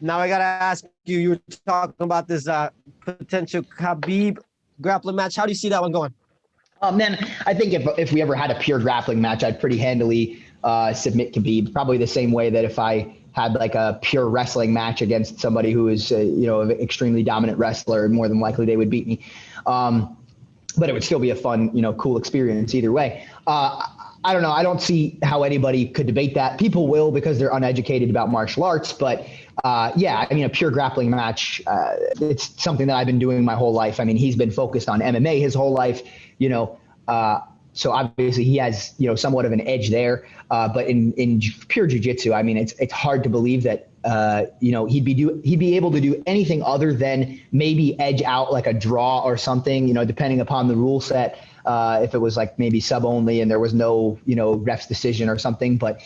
Now I gotta ask you. You were talking about this potential Khabib grappling match. How do you see that one going? Man, I think if we ever had a pure grappling match, I'd pretty handily submit Khabib. Probably the same way that if I had like a pure wrestling match against somebody who is, an extremely dominant wrestler, more than likely they would beat me. But it would still be a fun, cool experience either way. I don't know. I don't see how anybody could debate that. People will because they're uneducated about martial arts. But a pure grappling match, it's something that I've been doing my whole life. I mean, he's been focused on MMA his whole life, so obviously he has, somewhat of an edge there. But in pure jiu-jitsu, I mean, it's hard to believe that, he'd be able to do anything other than maybe edge out like a draw or something, depending upon the rule set. If it was like maybe sub only and there was no, ref's decision or something, but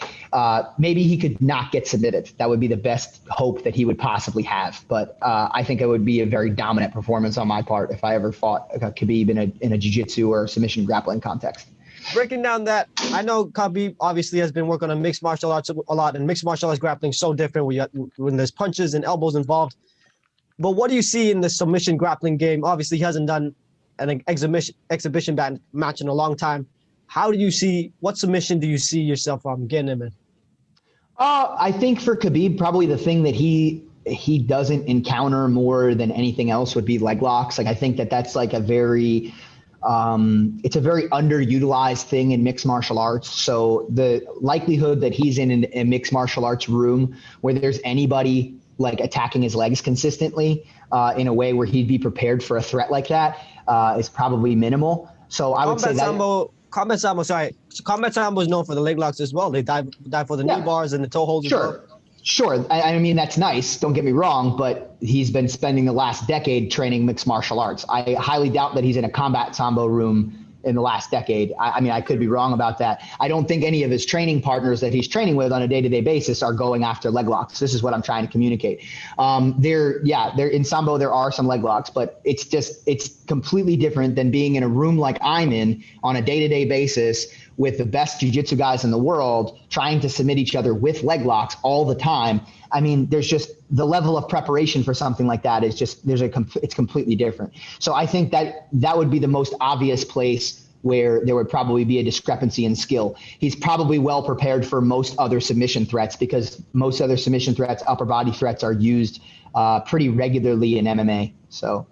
maybe he could not get submitted. That would be the best hope that he would possibly have. But I think it would be a very dominant performance on my part if I ever fought Khabib in a jiu-jitsu or submission grappling context. Breaking down that, I know Khabib obviously has been working on mixed martial arts a lot, and mixed martial arts grappling is so different when there's punches and elbows involved. But what do you see in the submission grappling game? Obviously, he hasn't done an exhibition match in a long time. What submission do you see yourself getting him in? I think for Khabib, probably the thing that he doesn't encounter more than anything else would be leg locks. Like, I think that's like it's a very underutilized thing in mixed martial arts. So the likelihood that he's in a mixed martial arts room where there's anybody like attacking his legs consistently in a way where he'd be prepared for a threat like that is probably minimal. So I would say that Combat Sambo is known for the leg locks as well. They dive for the knee bars and the toe holds. Sure. I mean, that's nice. Don't get me wrong, but he's been spending the last decade training mixed martial arts. I highly doubt that he's in a combat sambo room in the last decade. I mean, I could be wrong about that. I don't think any of his training partners that he's training with on a day-to-day basis are going after leg locks. This is what I'm trying to communicate. There in sambo, there are some leg locks, but it's completely different than being in a room like I'm in on a day-to-day basis with the best jiu-jitsu guys in the world trying to submit each other with leg locks all the time. I mean, there's just the level of preparation for something like that is just, it's completely different. So I think that would be the most obvious place where there would probably be a discrepancy in skill. He's probably well prepared for most other submission threats because most other submission threats, upper body threats, are used pretty regularly in MMA. So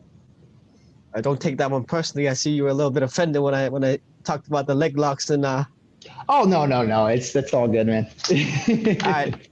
I don't take that one personally. I see you were a little bit offended when I talked about the leg locks and Oh, no. That's all good, man. All right.